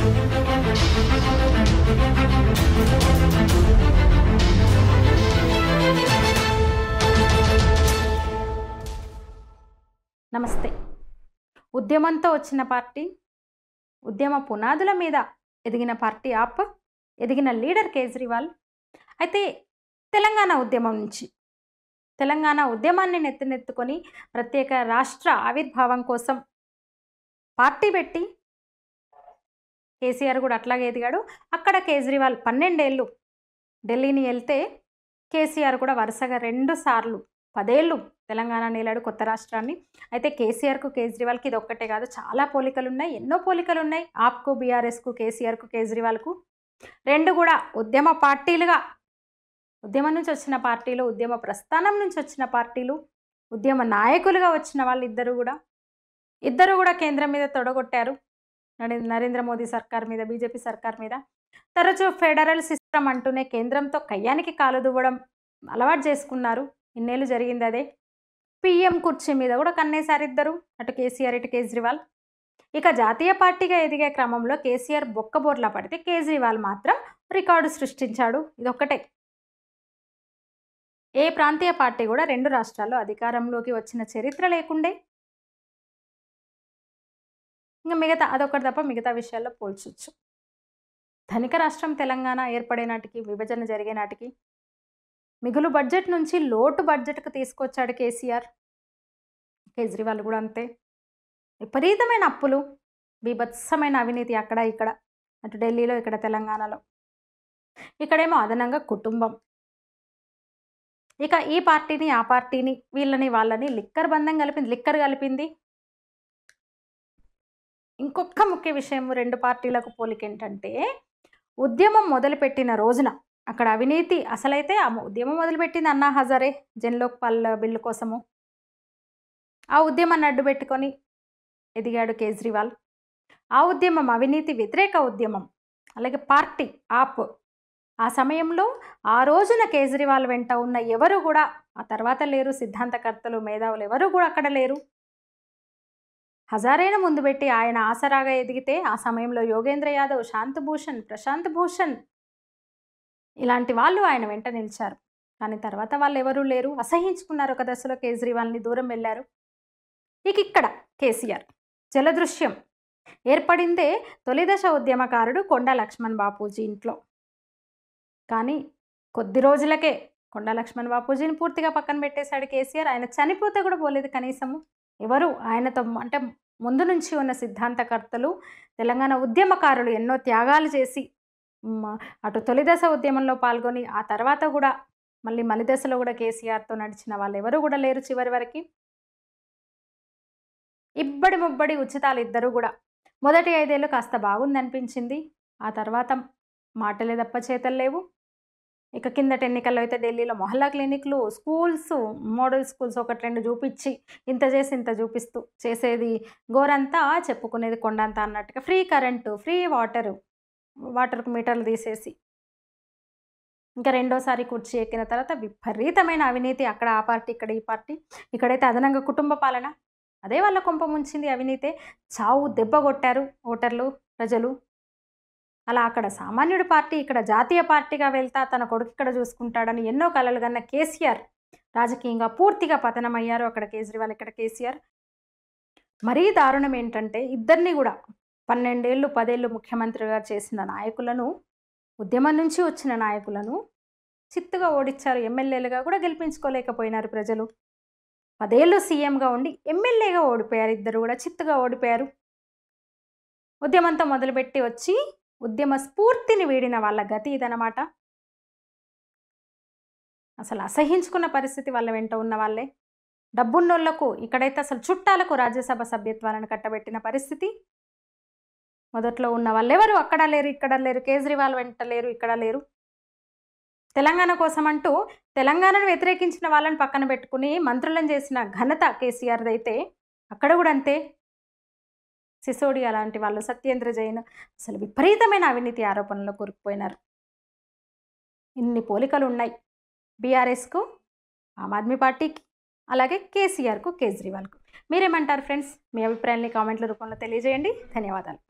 నమస్తే. ఉద్యమంతో వచ్చిన పార్టీ, ఉద్యమ పునాదుల మీద ఎదిగిన పార్టీ ఆప్, ఎదిగిన లీడర్ కేజ్రీవాల్. అయితే తెలంగాణ ఉద్యమం నుంచి, తెలంగాణ ఉద్యమాన్ని నెత్తినెత్తుకొని ప్రత్యేక రాష్ట్ర ఆవిర్భావం కోసం పార్టీ పెట్టి కేసీఆర్ కూడా అట్లాగే ఎదిగాడు. అక్కడ కేజ్రీవాల్ 12 ఏళ్ళు ఢిల్లీని వెళ్తే కేసీఆర్ కూడా వరుసగా 2 సార్లు 10 ఏళ్ళు తెలంగాణ నేలాడు కొత్త రాష్ట్రాన్ని. అయితే కేసీఆర్కు కేజ్రీవాల్కి ఇది ఒక్కటే కాదు, చాలా పోలికలు ఉన్నాయి, ఎన్నో పోలికలు ఉన్నాయి. ఆప్కు బీఆర్ఎస్కు, కేసీఆర్కు కేజ్రీవాల్కు 2 కూడా ఉద్యమ పార్టీలుగా, ఉద్యమం నుంచి వచ్చిన పార్టీలు, ఉద్యమ ప్రస్థానం నుంచి వచ్చిన పార్టీలు, ఉద్యమ నాయకులుగా వచ్చిన వాళ్ళు ఇద్దరు కూడా కేంద్రం మీద తొడగొట్టారు. నరేంద్ర మోదీ సర్కార్ మీద, బీజేపీ సర్కార్ మీద. తరచూ ఫెడరల్ సిస్టమ్ అంటూనే కేంద్రంతో కయ్యానికి కాలు దువ్వడం అలవాటు చేసుకున్నారు. ఇన్నేళ్ళు జరిగింది అదే. పీఎం కుర్చీ మీద కూడా కన్నేసారు ఇద్దరు, అటు కేసీఆర్ ఇటు కేజ్రీవాల్. ఇక జాతీయ పార్టీగా ఎదిగే క్రమంలో కేసీఆర్ బొక్కబోర్లా పడితే కేజ్రీవాల్ మాత్రం రికార్డు సృష్టించాడు. ఇదొక్కటే. ఏ ప్రాంతీయ పార్టీ కూడా 2 రాష్ట్రాల్లో అధికారంలోకి వచ్చిన చరిత్ర లేకుండే. ఇంకా మిగతా అదొకటి తప్ప మిగతా విషయాల్లో పోల్చొచ్చు. ధనిక రాష్ట్రం తెలంగాణ ఏర్పడే నాటికి, విభజన జరిగే నాటికి మిగులు బడ్జెట్ నుంచి లోటు బడ్జెట్కు తీసుకొచ్చాడు కేసీఆర్. కేజ్రీవాల్ కూడా అంతే. విపరీతమైన అప్పులు, బీభత్సమైన అవినీతి అక్కడ ఇక్కడ, అటు ఢిల్లీలో ఇక్కడ తెలంగాణలో. ఇక్కడేమో అదనంగా కుటుంబం. ఇక ఈ పార్టీని ఆ పార్టీని, వీళ్ళని వాళ్ళని లిక్కర్ బంధం కలిపింది, లిక్కర్ కలిపింది. ఇంకొక ముఖ్య విషయం 2 పార్టీలకు పోలికేంటంటే, ఉద్యమం మొదలుపెట్టిన రోజున అక్కడ అవినీతి అసలైతే ఆ ఉద్యమం మొదలుపెట్టింది అన్నా హజారే జన్లోక్పాల్ బిల్లు కోసము. ఆ ఉద్యమాన్ని అడ్డు పెట్టుకొని ఎదిగాడు కేజ్రీవాల్. ఆ ఉద్యమం అవినీతి వ్యతిరేక ఉద్యమం. అలాగే పార్టీ ఆప్. ఆ సమయంలో ఆ రోజున కేజ్రీవాల్ వెంట ఉన్న ఎవరు కూడా ఆ తర్వాత లేరు. సిద్ధాంతకర్తలు, మేధావులు ఎవరు కూడా అక్కడ లేరు. హజారేను ముందు పెట్టి ఆయన ఆసరాగా ఎదిగితే ఆ సమయంలో యోగేంద్ర యాదవ్, శాంతభూషణ్, ప్రశాంత్ భూషణ్ ఇలాంటి వాళ్ళు ఆయన వెంట నిలిచారు. కానీ తర్వాత వాళ్ళు ఎవరూ లేరు. అసహించుకున్నారు. ఒక దశలో కేజ్రీవాల్ని దూరం వెళ్ళారు. ఇక్కడ కేసీఆర్ జలదృశ్యం ఏర్పడిందే తొలిదశ ఉద్యమకారుడు కొండా లక్ష్మణ్ బాపూజీ ఇంట్లో. కానీ కొద్ది రోజులకే కొండా లక్ష్మణ్ బాపూజీని పూర్తిగా పక్కన పెట్టేశాడు కేసీఆర్. ఆయన చనిపోతే కూడా పోలేదు కనీసము. ఎవరు ఆయనతో అంటే ముందు నుంచి ఉన్న సిద్ధాంతకర్తలు, తెలంగాణ ఉద్యమకారులు ఎన్నో త్యాగాలు చేసి అటు తొలిదశ ఉద్యమంలో పాల్గొని ఆ తర్వాత కూడా మళ్ళీ మలిదశలో కూడా కేసీఆర్తో నడిచిన వాళ్ళు ఎవరు కూడా లేరు చివరి వరకు. ఇబ్బడి ముబ్బడి ఉచితాలు ఇద్దరు కూడా. మొదటి 5 ఏళ్ళు కాస్త బాగుంది అనిపించింది. ఆ తర్వాత మాటలే తప్ప చేతలు లేవు. ఇక కిందటి ఎన్నికల్లో అయితే ఢిల్లీలో మొహల్లా క్లినిక్లు, స్కూల్స్, మోడల్ స్కూల్స్ 1-2 చూపించి ఇంత చేసి ఇంత చూపిస్తూ చేసేది గోరంతా, చెప్పుకునేది కొండంతా అన్నట్టుగా. ఫ్రీ కరెంటు, ఫ్రీ వాటర్కు మీటర్లు తీసేసి ఇంకా రెండోసారి కుర్చీ ఎక్కిన తర్వాత విపరీతమైన అవినీతి. అక్కడ ఆ పార్టీ, ఇక్కడ ఈ పార్టీ. ఇక్కడైతే అదనంగా కుటుంబ పాలన. అదే వాళ్ళ కొంప ముంచింది అవినీతే. చావు దెబ్బ కొట్టారు ఓటర్లు, ప్రజలు. అలా అక్కడ సామాన్యుడి పార్టీ, ఇక్కడ జాతీయ పార్టీగా వెళ్తా తన కొడుకు ఇక్కడ చూసుకుంటాడని ఎన్నో కలలు కన్న కేసీఆర్ రాజకీయంగా పూర్తిగా పతనమయ్యారు. అక్కడ కేజ్రీవాల్, ఇక్కడ కేసీఆర్. మరీ దారుణం ఏంటంటే ఇద్దరిని కూడా 12 ఏళ్ళు 10 ఏళ్ళు ముఖ్యమంత్రిగా చేసిన నాయకులను, ఉద్యమం నుంచి వచ్చిన నాయకులను చిత్తుగా ఓడించారు. ఎమ్మెల్యేలుగా కూడా గెలిపించుకోలేకపోయినారు ప్రజలు. 10 ఏళ్ళు సీఎంగా ఉండి ఎమ్మెల్యేగా ఓడిపోయారు. ఇద్దరు కూడా చిత్తుగా ఓడిపోయారు. ఉద్యమంతో మొదలుపెట్టి వచ్చి ఉద్యమ స్ఫూర్తిని వీడిన వాళ్ళ గతి ఇదనమాట. అసలు అసహించుకున్న పరిస్థితి వాళ్ళ వెంట ఉన్న వాళ్ళే. డబ్బున్నోళ్లకు, ఇక్కడైతే అసలు చుట్టాలకు రాజ్యసభ సభ్యత్వాలను కట్టబెట్టిన పరిస్థితి. మొదట్లో ఉన్న వాళ్ళు ఎవరు అక్కడ లేరు, ఇక్కడ లేరు. కేజ్రీవాల్ వెంట లేరు, ఇక్కడ లేరు. తెలంగాణ కోసం అంటూ తెలంగాణను వ్యతిరేకించిన వాళ్ళని పక్కన పెట్టుకుని మంత్రులను చేసిన ఘనత కేసీఆర్ది. అయితే అక్కడ కూడా అంతే. సిసోడియా లాంటి వాళ్ళు, సత్యేంద్ర జైన్ అసలు విపరీతమైన అవినీతి ఆరోపణల్లో కూరుకుపోయినారు. ఇన్ని పోలికలు ఉన్నాయి బీఆర్ఎస్కు, ఆమ్ ఆద్మీ పార్టీకి, అలాగే కేసీఆర్కు, కేజ్రీవాల్కు. మీరేమంటారు ఫ్రెండ్స్? మీ అభిప్రాయాన్ని కామెంట్ల రూపంలో తెలియజేయండి. ధన్యవాదాలు.